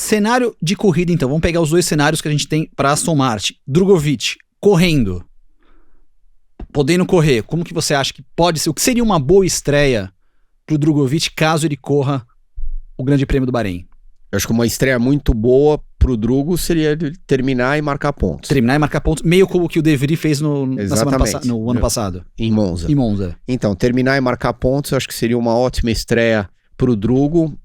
Cenário de corrida, então. Vamos pegar os dois cenários que a gente tem para Aston Martin. Drugovich, correndo. Podendo correr. Como que você acha que pode ser? O que seria uma boa estreia pro Drugovich caso ele corra o Grande Prêmio do Bahrein? Eu acho que uma estreia muito boa pro Drugo seria ele terminar e marcar pontos. Terminar e marcar pontos, meio como o que o De Vries fez no ano passado. Em Monza. Em Monza. Então, terminar e marcar pontos, eu acho que seria uma ótima estreia pro Drugo.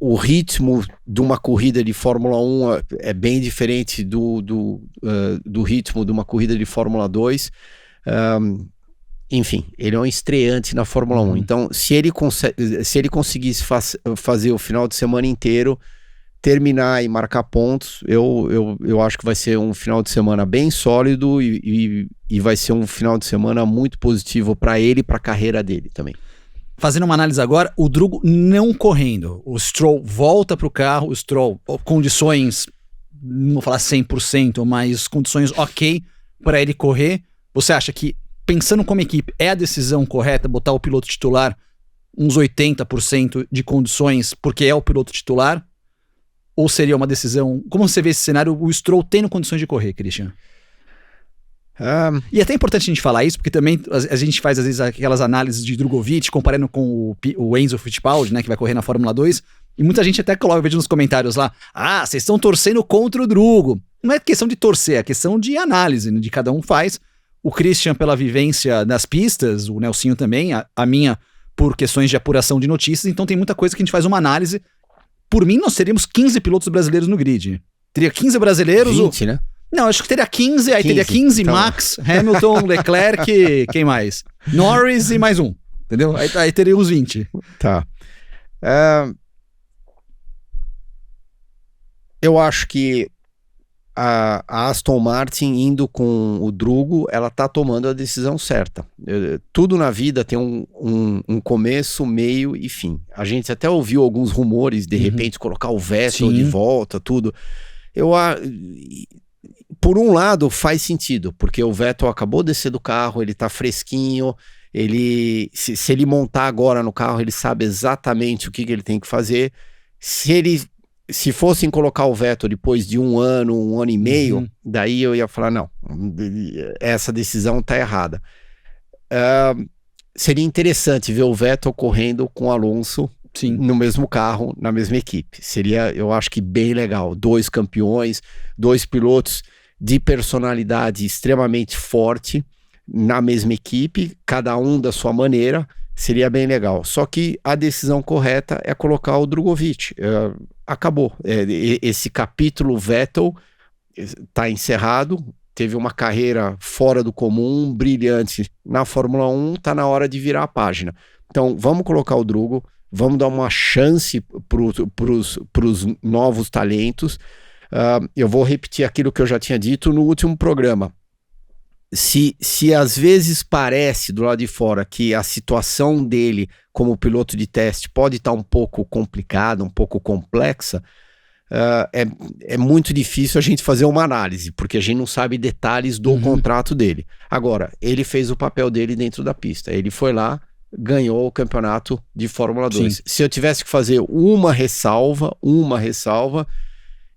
O ritmo de uma corrida de Fórmula 1 é bem diferente do ritmo de uma corrida de Fórmula 2. Enfim, ele é um estreante na Fórmula 1. Então, se ele conseguisse fazer o final de semana inteiro, terminar e marcar pontos, eu acho que vai ser um final de semana bem sólido e vai ser um final de semana muito positivo para ele e para a carreira dele também. Fazendo uma análise agora, o Drugo não correndo. O Stroll volta para o carro, o Stroll, condições, não vou falar 100%, mas condições ok para ele correr. Você acha que, pensando como equipe, é a decisão correta botar o piloto titular uns 80% de condições porque é o piloto titular? Ou seria uma decisão... Como você vê esse cenário, o Stroll tendo condições de correr, Christian? E é até importante a gente falar isso, porque também a gente faz às vezes aquelas análises de Drugovich comparando com o Enzo Fittipaldi, né, que vai correr na Fórmula 2, e muita gente até coloca, eu vejo nos comentários lá, vocês estão torcendo contra o Drugo. Não é questão de torcer, é questão de análise, né, de cada um faz. O Christian pela vivência das pistas, o Nelsinho também, a minha por questões de apuração de notícias, então tem muita coisa que a gente faz uma análise. Por mim, nós teríamos 15 pilotos brasileiros no grid. Teria 15 brasileiros... 20, né? Não, acho que teria 15, aí teria 15 então... Max, Hamilton, Leclerc, quem mais? Norris e mais um, entendeu? Aí teria os 20. Tá. Eu acho que a Aston Martin indo com o Drugo, ela tá tomando a decisão certa. Tudo na vida tem um começo, meio e fim. A gente até ouviu alguns rumores, de repente colocar o Vettel de volta, tudo. Por um lado faz sentido, porque o Vettel acabou de descer do carro, ele tá fresquinho, se ele montar agora no carro, ele sabe exatamente o que ele tem que fazer. Se fossem colocar o Vettel depois de um ano e meio, daí eu ia falar, não, essa decisão tá errada. Seria interessante ver o Vettel correndo com o Alonso no mesmo carro, na mesma equipe. Seria, eu acho que bem legal. 2 campeões, 2 pilotos de personalidade extremamente forte na mesma equipe, cada um da sua maneira, seria bem legal. Só que a decisão correta é colocar o Drugovich. Acabou. Esse capítulo Vettel está encerrado, teve uma carreira fora do comum, brilhante na Fórmula 1, está na hora de virar a página. Então vamos colocar o Drugo, vamos dar uma chance para os novos talentos. Eu vou repetir aquilo que eu já tinha dito no último programa. Se às vezes parece do lado de fora que a situação dele como piloto de teste pode estar um pouco complicada, um pouco complexa, é muito difícil a gente fazer uma análise, porque a gente não sabe detalhes do contrato dele. Agora, ele fez o papel dele dentro da pista, ele foi lá, ganhou o campeonato de Fórmula 2. Sim. Se eu tivesse que fazer uma ressalva,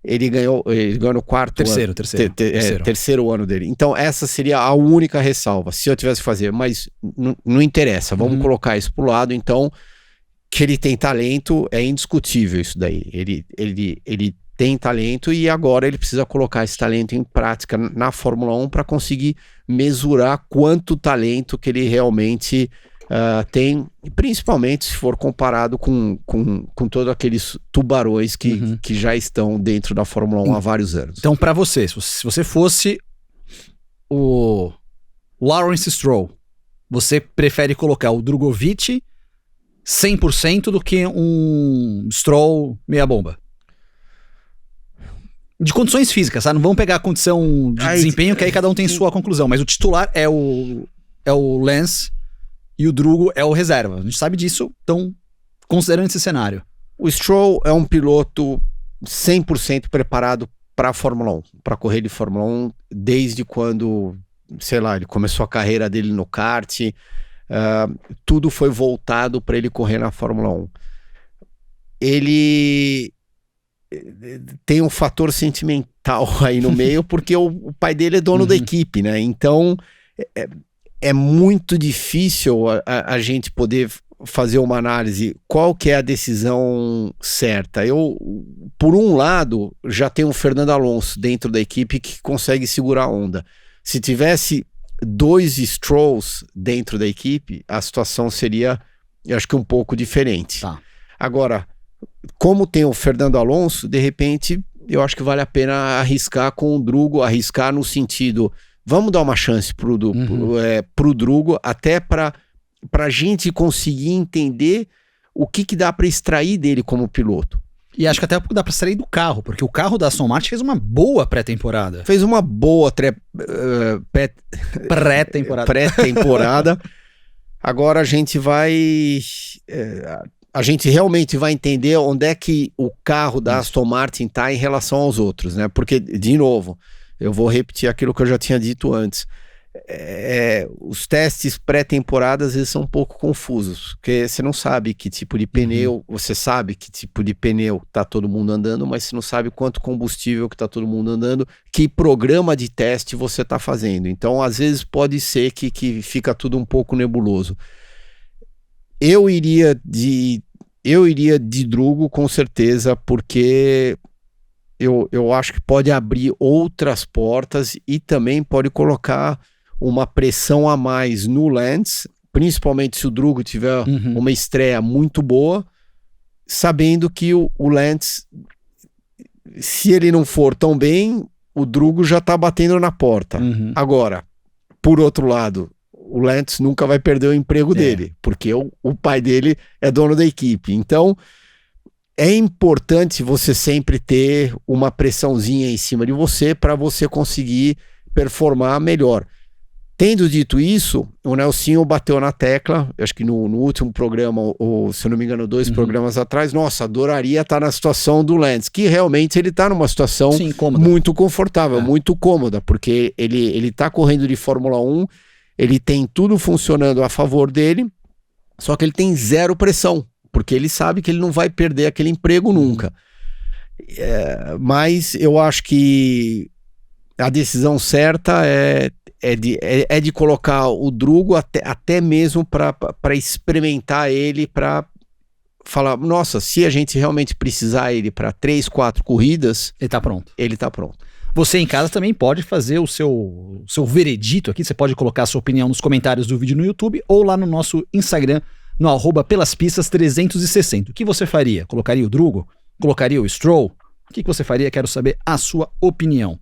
ele ganhou no terceiro ano dele. Então essa seria a única ressalva, se eu tivesse que fazer, mas não interessa, vamos colocar isso pro lado. Então, que ele tem talento, é indiscutível isso daí, ele tem talento e agora ele precisa colocar esse talento em prática na Fórmula 1 para conseguir mesurar quanto talento que ele realmente tem, principalmente se for comparado com todos aqueles tubarões que já estão dentro da Fórmula 1 há vários anos. Então, para você, se você fosse o Lawrence Stroll, você prefere colocar o Drugovich 100% do que um Stroll meia bomba? De condições físicas, tá? Não vamos pegar a condição de desempenho, que aí cada um tem sua conclusão, mas o titular é o Lance e o Drugo é o reserva. A gente sabe disso, então, considerando esse cenário. O Stroll é um piloto 100% preparado para a Fórmula 1, para correr de Fórmula 1, desde quando, sei lá, ele começou a carreira dele no kart, tudo foi voltado para ele correr na Fórmula 1. Ele tem um fator sentimental aí no meio, porque o pai dele é dono da equipe, né? Então é muito difícil a gente poder fazer uma análise qual que é a decisão certa. Eu, por um lado, já tenho o Fernando Alonso dentro da equipe que consegue segurar a onda. Se tivesse 2 Strolls dentro da equipe, a situação seria, eu acho que um pouco diferente. Tá. Agora, como tem o Fernando Alonso, de repente, eu acho que vale a pena arriscar com o Drugo, arriscar no sentido, vamos dar uma chance pro Drugo, até para a gente conseguir entender o que dá para extrair dele como piloto. E acho que até dá para extrair do carro, porque o carro da Aston Martin fez uma boa pré-temporada. Fez uma boa pré-temporada. Agora a gente vai... a gente realmente vai entender onde é que o carro da Aston Martin está em relação aos outros, né? Porque, de novo, eu vou repetir aquilo que eu já tinha dito antes. Os testes pré-temporada às vezes são um pouco confusos, porque você não sabe que tipo de pneu, você sabe que tipo de pneu tá todo mundo andando, mas você não sabe quanto combustível que tá todo mundo andando, que programa de teste você tá fazendo. Então, às vezes pode ser que fica tudo um pouco nebuloso. Eu iria de Drugo com certeza, porque eu acho que pode abrir outras portas e também pode colocar uma pressão a mais no Lance, principalmente se o Drugo tiver uma estreia muito boa, sabendo que o Lance, se ele não for tão bem, o Drugo já tá batendo na porta. Agora, por outro lado, o Lance nunca vai perder o emprego dele, porque o pai dele é dono da equipe. Então, é importante você sempre ter uma pressãozinha em cima de você para você conseguir performar melhor. Tendo dito isso, o Nelsinho bateu na tecla, acho que no último programa, ou se eu não me engano, 2 programas atrás, nossa, adoraria estar na situação do Lance, que realmente ele está numa situação muito confortável, muito cômoda, porque ele está correndo de Fórmula 1, ele tem tudo funcionando a favor dele, só que ele tem 0 pressão, porque ele sabe que ele não vai perder aquele emprego nunca. Mas eu acho que a decisão certa é de colocar o Drugo até mesmo para experimentar ele, para falar, nossa, se a gente realmente precisar ele para 3, 4 corridas, ele tá pronto. Ele tá pronto. Você em casa também pode fazer o seu veredito aqui, você pode colocar a sua opinião nos comentários do vídeo no YouTube ou lá no nosso Instagram, no @pelaspistas360. O que você faria? Colocaria o Drugo? Colocaria o Stroll? O que você faria? Quero saber a sua opinião.